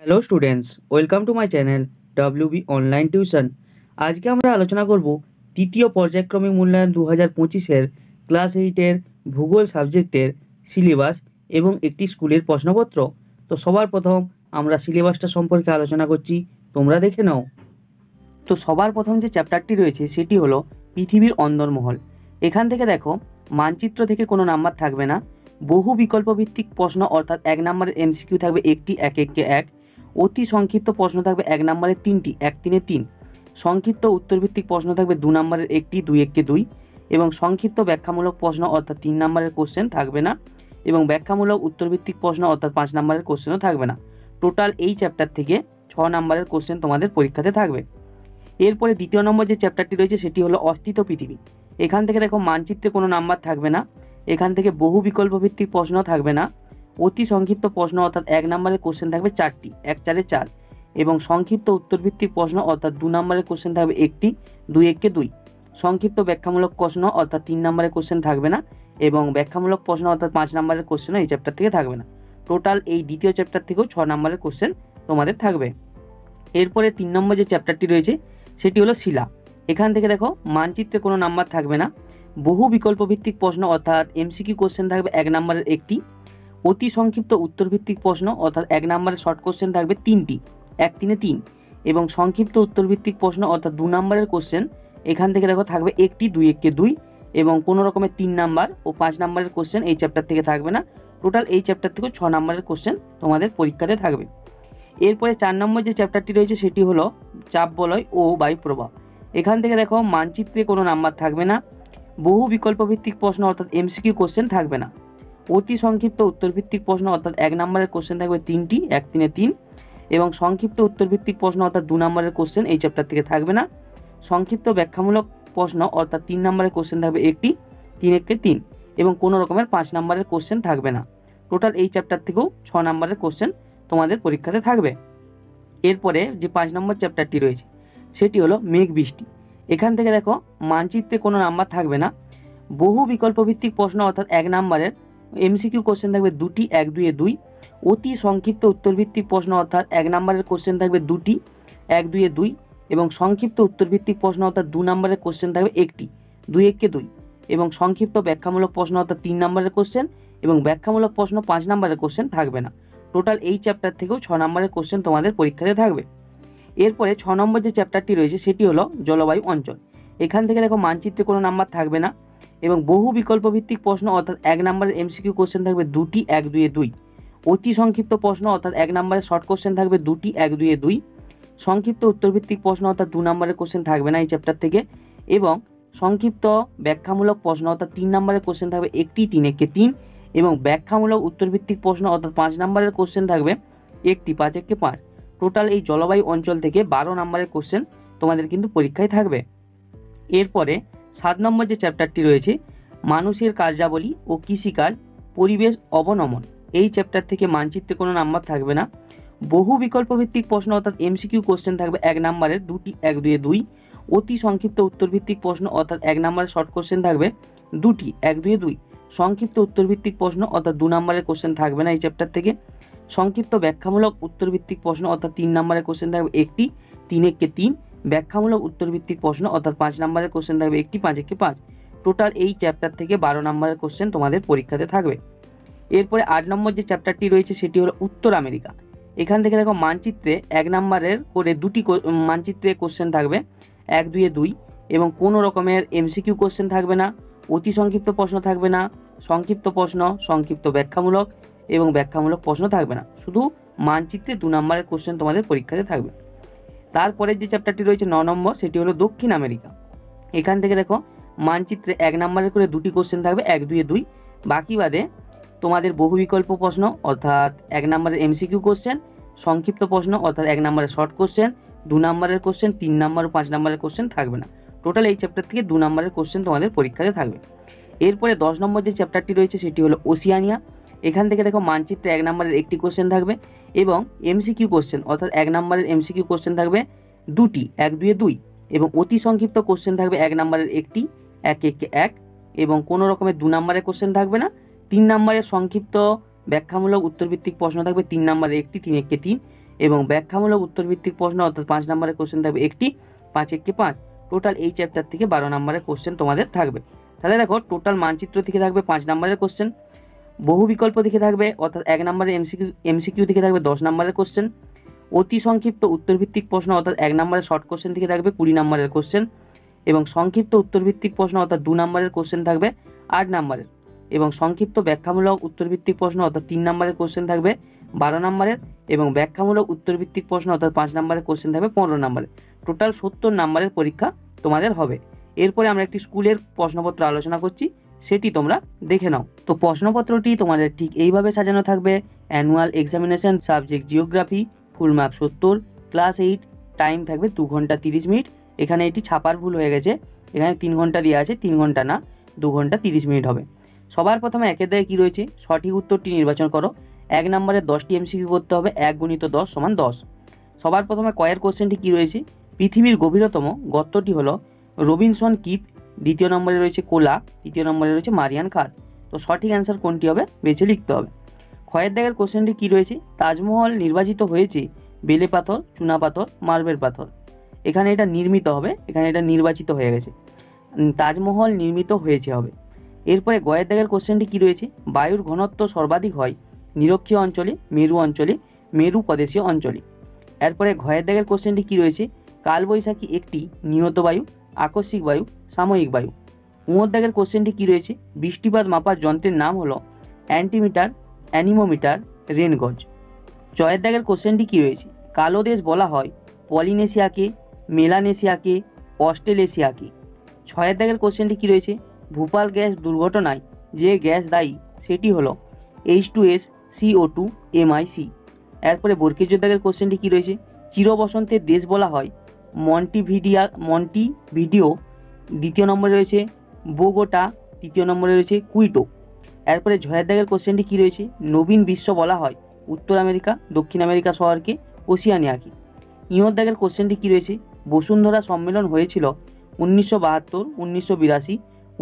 Hello students, welcome to my channel WB online tuition. আজকে আমরা আলোচনা করব তৃতীয় পর্যায়ক্রমিক মূল্যায়ন 2025-এর ক্লাস 8-এর ভূগোল সাবজেক্টের সিলেবাস এবং একটি স্কুলের প্রশ্নপত্র। তো সবার প্রথম আমরা সিলেবাসটা সম্পর্কে আলোচনা করছি, তোমরা দেখে নাও। তো সবার প্রথম যে চ্যাপ্টারটি রয়েছে সেটি হলো পৃথিবীর অন্দরমহল। এখান থেকে দেখো, মানচিত্র থেকে কোনো নাম্বার থাকবে না, বহু বিকল্প ভিত্তিক প্রশ্ন অর্থাৎ 1 নম্বরের এমসিকিউ থাকবে একটি, এক এককে এক। অতি সংক্ষিপ্ত প্রশ্ন থাকবে 1 নম্বরের 3টি, 1 3 3। সংক্ষিপ্ত উত্তরভিত্তিক প্রশ্ন থাকবে 2 নম্বরের একটি, 2 এককে 2। এবং সংক্ষিপ্ত ব্যাখ্যামূলক প্রশ্ন অর্থাৎ 3 নম্বরের কোশ্চেন থাকবে না, এবং ব্যাখ্যামূলক উত্তরভিত্তিক প্রশ্ন অর্থাৎ 5 নম্বরের কোশ্চেনও থাকবে না। টোটাল এই চ্যাপ্টার থেকে 6 নম্বরের কোশ্চেন তোমাদের পরীক্ষাতে থাকবে। এরপরে দ্বিতীয় নম্বর যে চ্যাপ্টারটি রয়েছে সেটি হলো অস্তিত্ব পৃথিবী। এখান থেকে দেখো, মানচিত্রে কোনো নাম্বার থাকবে না, এখান থেকে বহু বিকল্প ভিত্তিক প্রশ্ন থাকবে না, অতি সংক্ষিপ্ত প্রশ্ন অর্থাৎ 1 নম্বরের কোশ্চেন থাকবে 4টি, 1 4 4। এবং সংক্ষিপ্ত উত্তরভিত্তিক প্রশ্ন অর্থাৎ 2 নম্বরের কোশ্চেন থাকবে একটি, 2 এককে 2। সংক্ষিপ্ত ব্যাখ্যামূলক প্রশ্ন অর্থাৎ 3 নম্বরের কোশ্চেন থাকবে না, এবং ব্যাখ্যামূলক প্রশ্ন অর্থাৎ 5 নম্বরের কোশ্চেনও এই চ্যাপ্টার থেকে থাকবে না। টোটাল এই দ্বিতীয় চ্যাপ্টার থেকেও 6 নম্বরের কোশ্চেন তোমাদের থাকবে। এরপরে 3 নম্বর যে চ্যাপ্টারটি রয়েছে সেটি হলো শিলা। এখান থেকে দেখো, মানচিত্রে কোনো নাম্বার থাকবে না, বহু বিকল্প ভিত্তিক প্রশ্ন অর্থাৎ এমসিকিউ কোশ্চেন থাকবে 1 নম্বরের একটি, অতি সংক্ষিপ্ত উত্তরভিত্তিক প্রশ্ন অর্থাৎ 1 নম্বরের শর্ট কোশ্চেন থাকবে 3টি, 1 3 3। এবং সংক্ষিপ্ত উত্তরভিত্তিক প্রশ্ন অর্থাৎ 2 নম্বরের কোশ্চেন এখান থেকে দেখো থাকবে একটি, 2 এককে 2। এবং কোনো রকমের 3 নাম্বার ও 5 নম্বরের কোশ্চেন এই চ্যাপ্টার থেকে থাকবে না। টোটাল এই চ্যাপ্টার থেকেও 6 নম্বরের কোশ্চেন তোমাদের পরীক্ষাতে থাকবে। এরপরে 4 নম্বর যে চ্যাপ্টারটি রয়েছে সেটি হলো চাপ বলয় ও বায়ুপ্রবাহ। এখান থেকে দেখো, মানচিত্রে কোনো নাম্বার থাকবে না, বহু বিকল্প ভিত্তিক প্রশ্ন অর্থাৎ এমসিকিউ কোশ্চেন থাকবে না, অতি সংক্ষিপ্ত উত্তরভিত্তিক প্রশ্ন অর্থাৎ 1 নম্বরের কোশ্চেন থাকবে 3টি, 1 3 3। এবং সংক্ষিপ্ত উত্তরভিত্তিক প্রশ্ন অর্থাৎ 2 নম্বরের কোশ্চেন এই চ্যাপ্টার থেকে থাকবে না। সংক্ষিপ্ত ব্যাখ্যামূলক প্রশ্ন অর্থাৎ 3 নম্বরের কোশ্চেন থাকবে একটি, 3 এককে 3। এবং কোনো রকমের 5 নম্বরের কোশ্চেন থাকবে না। টোটাল এই চ্যাপ্টার থেকেও 6 নম্বরের কোশ্চেন তোমাদের পরীক্ষাতে থাকবে। এরপরে যে 5 নম্বর চ্যাপ্টারটি রয়েছে সেটি হলো মেঘ বৃষ্টি। এখান থেকে দেখো, মানচিত্রে কোনো নাম্বার থাকবে না, বহু বিকল্প ভিত্তিক প্রশ্ন অর্থাৎ 1 নম্বরের এমসিকিউ কোশ্চেন থাকবে 2টি, 1 2 এ 2। অতি সংক্ষিপ্ত উত্তরভিত্তিক প্রশ্ন অর্থাৎ 1 নম্বরের কোশ্চেন থাকবে 2টি, 1 2 এ 2। এবং সংক্ষিপ্ত উত্তরভিত্তিক প্রশ্ন অর্থাৎ 2 নম্বরের কোশ্চেন থাকবে একটি, 2 এককে 2। এবং সংক্ষিপ্ত ব্যাখ্যামূলক প্রশ্ন অর্থাৎ 3 নম্বরের কোশ্চেন এবং ব্যাখ্যামূলক প্রশ্ন 5 নম্বরের কোশ্চেন থাকবে না। টোটাল এই চ্যাপ্টার থেকেও 6 নম্বরের কোশ্চেন তোমাদের পরীক্ষাতে থাকবে। এরপরে 6 নম্বর যে চ্যাপ্টারটি রয়েছে সেটি হলো জলবায়ু অঞ্চল। এখান থেকে দেখো, মানচিত্রে কোনো নাম্বার থাকবে না, এবং বহু বিকল্প ভিত্তিক প্রশ্ন অর্থাৎ 1 নম্বরের এমসিকিউ কোশ্চেন থাকবে 2টি, 1 2 এ 2। অতি সংক্ষিপ্ত প্রশ্ন অর্থাৎ 1 নম্বরের শর্ট কোশ্চেন থাকবে 2টি, 1 2 এ 2। সংক্ষিপ্ত উত্তরভিত্তিক প্রশ্ন অর্থাৎ 2 নম্বরের কোশ্চেন থাকবে না এই চ্যাপ্টার থেকে। এবং সংক্ষিপ্ত ব্যাখ্যামূলক প্রশ্ন অর্থাৎ 3 নম্বরের কোশ্চেন থাকবে একটি, 3 এককে 3। এবং ব্যাখ্যামূলক উত্তরভিত্তিক প্রশ্ন অর্থাৎ 5 নম্বরের কোশ্চেন থাকবে একটি, 5 এককে 5। টোটাল এই জলবায়ু অঞ্চল থেকে 12 নম্বরের কোশ্চেন তোমাদের কিন্তু পরীক্ষায় থাকবে। এরপরে 7 নম্বর যে চ্যাপ্টারটি রয়েছে মানুষের কার্যাবলী ও কৃষিকাজ, পরিবেশ অবনমন। এই চ্যাপ্টার থেকে মানচিত্রে কোনো নাম্বার থাকবে না, বহু বিকল্প ভিত্তিক প্রশ্ন অর্থাৎ এমসিকিউ কোশ্চেন থাকবে 1 নম্বরের 2টি, 1 2 এ 2। অতি সংক্ষিপ্ত উত্তরভিত্তিক প্রশ্ন অর্থাৎ 1 নম্বরের শর্ট কোশ্চেন থাকবে 2টি, 1 2 এ 2। সংক্ষিপ্ত উত্তরভিত্তিক প্রশ্ন অর্থাৎ 2 নম্বরের কোশ্চেন থাকবে না এই চ্যাপ্টার থেকে। সংক্ষিপ্ত ব্যাখ্যামূলক উত্তরভিত্তিক প্রশ্ন অর্থাৎ 3 নম্বরের কোশ্চেন থাকবে একটি, 3 এককে 3। ব্যাখ্যামূলক উত্তরভিত্তিক প্রশ্ন অর্থাৎ 5 নম্বরের কোশ্চেন থাকবে একটি, 5 এককে 5। টোটাল এই চ্যাপ্টার থেকে 12 নম্বরের কোশ্চেন তোমাদের পরীক্ষাতে থাকবে। এরপরে 8 নম্বর যে চ্যাপ্টারটি রয়েছে সেটি হলো উত্তর আমেরিকা। এখান থেকে দেখো, মানচিত্রে 1 নম্বরের করে দুটি মানচিত্রে কোশ্চেন থাকবে 1 2 এ 2। এবং কোনো রকমের এমসিকিউ কোশ্চেন থাকবে না, অতি সংক্ষিপ্ত প্রশ্ন থাকবে না, সংক্ষিপ্ত প্রশ্ন, সংক্ষিপ্ত ব্যাখ্যামূলক এবং ব্যাখ্যামূলক প্রশ্ন থাকবে না। শুধু মানচিত্রে 2 নম্বরের কোশ্চেন তোমাদের পরীক্ষাতে থাকবে। তারপরে যে চ্যাপ্টারটি রয়েছে 9 নম্বর সেটি হলো দক্ষিণ আমেরিকা। এখান থেকে দেখো, মানচিত্রে 1 নম্বরের করে দুটি কোশ্চেন থাকবে 1 2 এ 2। বাকি বাদে তোমাদের বহু বিকল্প প্রশ্ন অর্থাৎ 1 নম্বরের এমসিকিউ কোশ্চেন, সংক্ষিপ্ত প্রশ্ন অর্থাৎ 1 নম্বরের শর্ট কোশ্চেন, 2 নম্বরের কোশ্চেন, 3 নম্বর ও 5 নম্বরের কোশ্চেন থাকবে না। টোটাল এই চ্যাপ্টার থেকে 2 নম্বরের কোশ্চেন তোমাদের পরীক্ষাতে থাকবে। এরপরে 10 নম্বর যে চ্যাপ্টারটি রয়েছে সেটি হলো ওশিয়ানিয়া। এখান থেকে দেখো, মানচিত্রে 1 নম্বরের একটি কোশ্চেন থাকবে, এবং এমসিকিউ কোশ্চেন অর্থাৎ 1 নম্বরের এমসিকিউ কোশ্চেন থাকবে 2টি, 1 2 এ 2। এবং অতি সংক্ষিপ্ত কোশ্চেন থাকবে 1 নম্বরের একটি, 1 1 1। এবং কোনো রকমের 2 নম্বরের কোশ্চেন থাকবে না। 3 নম্বরের সংক্ষিপ্ত ব্যাখ্যামূলক উত্তরভিত্তিক প্রশ্ন থাকবে 3 নম্বরের একটি, 3 এককে 3। এবং ব্যাখ্যামূলক উত্তরভিত্তিক প্রশ্ন অর্থাৎ 5 নম্বরের কোশ্চেন থাকবে একটি, 5 একে 5। টোটাল এই চ্যাপ্টার থেকে 12 নম্বরের কোশ্চেন তোমাদের থাকবে। তাহলে দেখো টোটাল মানচিত্র থেকে থাকবে 5 নম্বরের কোশ্চেন, বহু বিকল্প থেকে থাকবে অর্থাৎ 1 নম্বরের এমসিকিউ থেকে থাকবে 10 নম্বরের কোশ্চেন, অতি সংক্ষিপ্ত উত্তরভিত্তিক প্রশ্ন অর্থাৎ 1 নম্বরের শর্ট কোশ্চেন থেকে থাকবে 20 নম্বরের কোশ্চেন, এবং সংক্ষিপ্ত উত্তরভিত্তিক প্রশ্ন অর্থাৎ 2 নম্বরের কোশ্চেন থাকবে 8 নম্বরের, এবং সংক্ষিপ্ত ব্যাখ্যামূলক উত্তরভিত্তিক প্রশ্ন অর্থাৎ 3 নম্বরের কোশ্চেন থাকবে 12 নম্বরের, এবং ব্যাখ্যামূলক উত্তরভিত্তিক প্রশ্ন অর্থাৎ 5 নম্বরের কোশ্চেন থাকবে 15 নম্বরের। টোটাল 70 নম্বরের পরীক্ষা তোমাদের হবে। এরপরে আমরা একটি স্কুলের প্রশ্নপত্র আলোচনা করছি, সেটি তোমরা দেখে নাও। তো প্রশ্নপত্রটি তোমাদের ঠিক এইভাবে সাজানো থাকবে। Annual examination, subject geography, full mark 70, class 8, time থাকবে 2 ঘন্টা 30 মিনিট। এখানে এটি ছাপার ভুল হয়ে গেছে, এখানে 3 ঘন্টা দেওয়া আছে, 3 ঘন্টা না 2 ঘন্টা 30 মিনিট হবে। সবার প্রথমে একের দাগে কী রয়েছে, সঠিক উত্তরটি নির্বাচন করো। 1 নম্বরে 10টি এমসিকিউ করতে হবে, 1 × 10 = 10। সবার প্রথমে কয়ের কোশ্চেনটি কী রয়েছে, পৃথিবীর গভীরতম গর্তটি হলো রবিনসন কিপ, দ্বিতীয় নম্বরে রয়েছে কোলা, তৃতীয় নম্বরে রয়েছে মারিয়ান খাদ। তো সঠিক অ্যান্সার কোনটি হবে বেছে লিখতে হবে। ক্ষয়ের দাগের কোশ্চেনটি কী রয়েছে, তাজমহল নির্বাচিত হয়েছে বেলে পাথর, চুনা পাথর, মার্বেল পাথর। এখানে এটা নির্মিত হবে, এখানে এটা নির্বাচিত হয়ে গেছে, তাজমহল নির্মিত হয়েছে হবে। এরপরে গয়ের দাগের কোশ্চেনটি কী রয়েছে, বায়ুর ঘনত্ব সর্বাধিক হয় নিরক্ষীয় অঞ্চলে, মেরু অঞ্চলে, মেরু প্রদেশীয় অঞ্চলে। এরপরে ঘয়ের দাগের কোশ্চেনটি কী রয়েছে, কালবৈশাখী একটি নিহত বায়ু, আকস্মিক বায়ু, সাময়িক বায়ু। উঁয়োর দাগের কোশ্চেনটি কী রয়েছে, বৃষ্টিপাত মাপার যন্ত্রের নাম হলো অ্যান্টিমিটার, অ্যানিমোমিটার, রেনগজ। চয়ের দাগের কোশ্চেনটি কী রয়েছে, কালো দেশ বলা হয় পলিনেশিয়াকে, মেলানেশিয়াকে, অস্ট্রেলেশিয়াকে। ছয়ের দাগের কোশ্চেনটি কী রয়েছে, ভূপাল গ্যাস দুর্ঘটনায় যে গ্যাস দায়ী সেটি হলো H2S CO2 MIC। এরপরে বর্গীয় দাগের কোশ্চেনটি কী রয়েছে, চিরবসন্তের দেশ বলা হয় মন্টিভিডিও, দ্বিতীয় নম্বরে রয়েছে বোগোটা, তৃতীয় নম্বরে রয়েছে কুইটো। এরপরে ঝয়ের দাগের কোশ্চেনটি কী রয়েছে, নবীন বিশ্ব বলা হয় উত্তর আমেরিকা, দক্ষিণ আমেরিকা শহরকে, ওশিয়ানিয়াকে। ইঁয়োর দাগের কোশ্চেনটি কী রয়েছে, বসুন্ধরা সম্মেলন হয়েছিল 1972, 1982,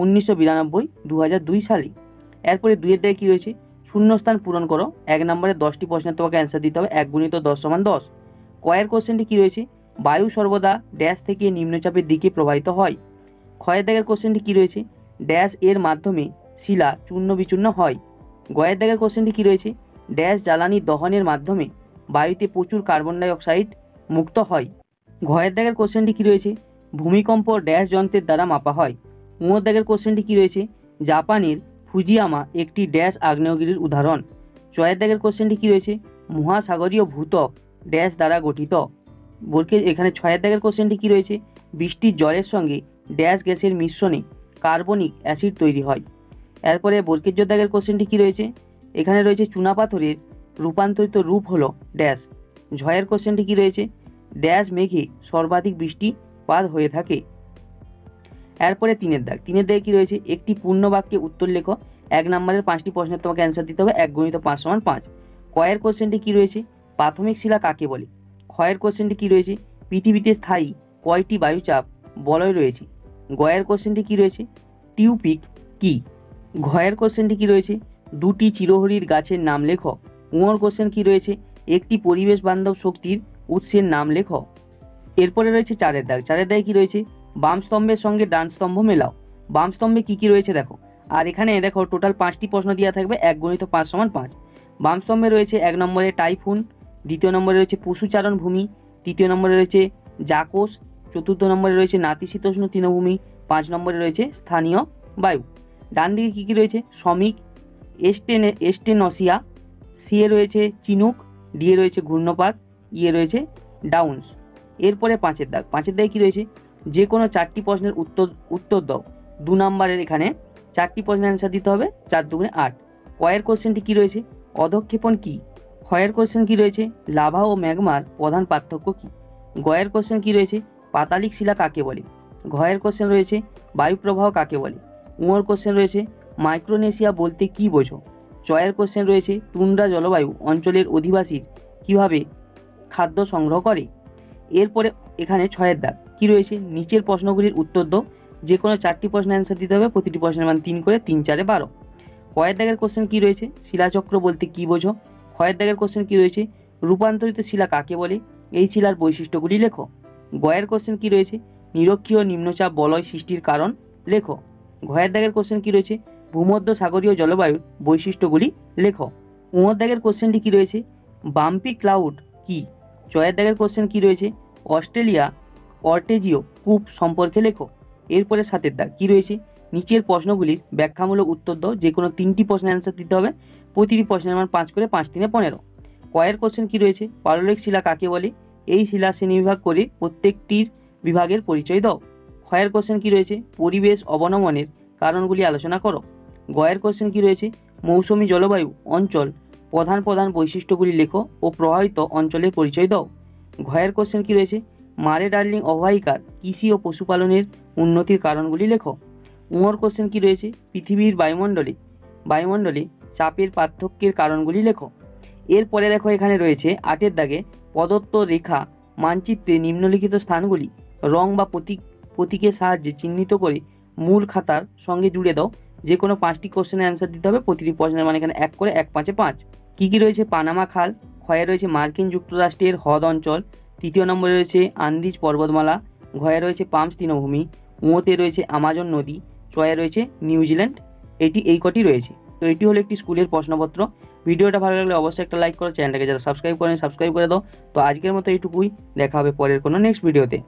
1992, 2002 সালে। এরপরে দুইয়ের দাগে কী রয়েছে, শূন্যস্থান পূরণ করো। 1 নম্বরে 10টি প্রশ্নের তোমাকে অ্যান্সার দিতে হবে, 1 × 10 = 10। কয়ের কোশ্চেনটি কী রয়েছে, বায়ু সর্বদা ড্যাশ থেকে নিম্নচাপের দিকে প্রবাহিত হয়। ক্ষয়ের দাগের কোশ্চেনটি কী রয়েছে, ড্যাশ এর মাধ্যমে শিলা চূর্ণ বিচূর্ণ হয়। গয়ের দাগের কোশ্চেনটি কী রয়েছে, ড্যাশ জ্বালানি দহনের মাধ্যমে বায়ুতে প্রচুর কার্বন ডাই অক্সাইড মুক্ত হয়। ঘয়ের দাগের কোশ্চেনটি কী রয়েছে, ভূমিকম্প ড্যাশ যন্ত্রের দ্বারা মাপা হয়। উঁয়োর দাগের কোশ্চেনটি কী রয়েছে, জাপানের ফুজিয়ামা একটি ড্যাশ আগ্নেয়গিরির উদাহরণ। চয়ের দাগের কোশ্চেনটি কী রয়েছে, মহাসাগরীয় ভূত্বক ড্যাশ দ্বারা গঠিত। এখানে 6 দাগের কোশ্চেনটি কী রয়েছে, বৃষ্টির জলের সঙ্গে ড্যাশ গ্যাসের মিশ্রণে কার্বনিক অ্যাসিড তৈরি হয়। এরপরে বর্গীয় দাগের কোশ্চেনটি কী রয়েছে, এখানে রয়েছে চুনাপাথরের রূপান্তরিত রূপ হলো ড্যাশ। ঝয়ের কোশ্চেনটি কী রয়েছে, ড্যাশ মেঘে সর্বাধিক বৃষ্টিপাত হয়ে থাকে। এরপরে 3-এর দাগে কী রয়েছে, একটি পূর্ণ বাক্যে উত্তর লেখো। 1 নম্বরের 5টি প্রশ্নের তোমাকে অ্যান্সার দিতে হবে, 1 × 5 = 5। কয়ের কোশ্চেনটি কী রয়েছে, প্রাথমিক শিলা কাকে বলে। ক্ষয়ের কোশ্চেনটি কী রয়েছে, পৃথিবীতে স্থায়ী কয়টি বায়ুচাপ বলয় রয়েছে। গয়ের কোশ্চেনটি কী রয়েছে, টিউপিক কি। ঘয়ের কোশ্চেনটি কী রয়েছে, 2টি চিরহরিৎ গাছের নাম লেখো। উঁয়োর কোশ্চেন কী রয়েছে, একটি পরিবেশ বান্ধব শক্তির উৎসের নাম লেখো। এরপরে রয়েছে 4-এর দাগে কী রয়েছে, বাম স্তম্ভের সঙ্গে ডান স্তম্ভ মেলাও। বাম স্তম্ভে কী কী রয়েছে দেখো, আর এখানে দেখো টোটাল 5টি প্রশ্ন দেওয়া থাকবে, 1 × 5 = 5। বাম স্তম্ভে রয়েছে 1 নম্বরে টাইফুন, দ্বিতীয় নম্বরে রয়েছে পশুচারণ ভূমি, তৃতীয় নম্বরে রয়েছে জাকোস, চতুর্থ নম্বরে রয়েছে নাতিশীতোষ্ণ তৃণভূমি, 5 নম্বরে রয়েছে স্থানীয় বায়ু। ডান দিকে কী কী রয়েছে, শ্রমিক, এস্টেনসিয়া, সিয়ে রয়েছে চিনুক, ডিয়ে রয়েছে ঘূর্ণপাত, ইয়ে রয়েছে ডাউন্স। এরপরে 5-এর দাগে কী রয়েছে, যে কোনো 4টি প্রশ্নের উত্তর দাও। 2 নম্বরের এখানে 4টি প্রশ্নের অ্যান্সার দিতে হবে, 4 × 2 = 8। কয়ের কোশ্চেনটি কী রয়েছে, অধঃক্ষেপণ কী। ক্ষয়ের কোশ্চেন কী রয়েছে, লাভা ও ম্যাগমার প্রধান পার্থক্য কী। গয়ের কোশ্চেন কী রয়েছে, পাতালিক শিলা কাকে বলে। ঘয়ের কোশ্চেন রয়েছে, বায়ুপ্রবাহ কাকে বলে। উঁয়োর কোশ্চেন রয়েছে, মাইক্রোনেশিয়া বলতে কী বোঝো। চয়ের কোশ্চেন রয়েছে, টুন্ড্রা জলবায়ু অঞ্চলের অধিবাসী কীভাবে খাদ্য সংগ্রহ করে। এরপরে এখানে 6-এর দাগ কী রয়েছে, নিচের প্রশ্নগুলির উত্তর দাও। যে কোনো 4টি প্রশ্নের অ্যান্সার দিতে হবে, প্রতিটি প্রশ্নের মান 3 করে, 3 × 4 = 12। কয়ের দাগের কোশ্চেন কী রয়েছে, শিলাচক্র বলতে কী বোঝো। ক্ষয়ের দাগের কোশ্চেন কী রয়েছে, রূপান্তরিত শিলা কাকে বলে? এই শিলার বৈশিষ্ট্যগুলি লেখো। গয়ের কোশ্চেন কি রয়েছে? নিরক্ষীয় নিম্নচাপ বলয় সৃষ্টির কারণ লেখো। ঘয়ের দাগের কোশ্চেন কি রয়েছে? ভূমধ্য সাগরীয় জলবায়ুর বৈশিষ্ট্যগুলি লেখো। উঁয়োর দাগের কোশ্চেনটি কি রয়েছে? বাম্পি ক্লাউড কি? চয়ের দাগের কোশ্চেন কি রয়েছে? অস্ট্রেলিয়া অর্টেজিও কূপ সম্পর্কে লেখো। এরপরে 7 দাগ কি রয়েছে? নিচের প্রশ্নগুলির ব্যাখ্যামূলক উত্তর দাও। যে কোনো 3টি প্রশ্নের অ্যান্সার দিতে হবে। প্রতিটি প্রশ্নের মান 5 করে, 5 3 15। কয়ের কোশ্চেন কি রয়েছে? পাললিক শিলা কাকে বলে? এই শিলা শ্রেণীবিভাগ করে প্রত্যেকটির বিভাগের পরিচয় দাও। ক্ষয়ের কোশ্চেন কি রয়েছে? পরিবেশ অবনমনের কারণগুলি আলোচনা করো। গয়ের কোশ্চেন কি রয়েছে? মৌসুমী জলবায়ু অঞ্চল প্রধান প্রধান বৈশিষ্ট্যগুলি লেখো ও প্রভাবিত অঞ্চলের পরিচয় দাও। ঘয়ের কোশ্চেন কি রয়েছে? মারে ডার্লিং অববাহিকার কৃষি ও পশুপালনের উন্নতির কারণগুলি লেখো। উঁয়োর কোশ্চেন কি রয়েছে? পৃথিবীর বায়ুমণ্ডলে চাপের পার্থক্যের কারণগুলি লেখো। এরপরে দেখো এখানে রয়েছে 8 দাগে প্রদত্ত রেখা মানচিত্রে নিম্নলিখিত স্থানগুলি রং বা প্রতীকের সাহায্যে চিহ্নিত করে মূল খাতার সঙ্গে জুড়ে দাও। যে কোনো 5টি কোশ্চেনের অ্যান্সার দিতে হবে। প্রতিটি প্রশ্নের মানে এখানে 1 করে, 1 5 5। কী কী রয়েছে? পানামা খাল। ক্ষয়ে রয়েছে মার্কিন যুক্তরাষ্ট্রের হ্রদ অঞ্চল। তৃতীয় নম্বরে রয়েছে আন্দিজ পর্বতমালা। ঘয়ে রয়েছে পামস তৃণভূমি। উঁয়োতে রয়েছে আমাজন নদী। চয়ে রয়েছে নিউজিল্যান্ড। এই কটি রয়েছে। তো এটি হলো একটি স্কুলের প্রশ্নপত্র। ভিডিওটা ভালো লাগলে অবশ্যই একটা লাইক করো। চ্যানেলটাকে যারা সাবস্ক্রাইব করেন সাবস্ক্রাইব করে দাও। তো আজকের মতো এইটুকুই। দেখা হবে পরের কোনো নেক্সট ভিডিওতে।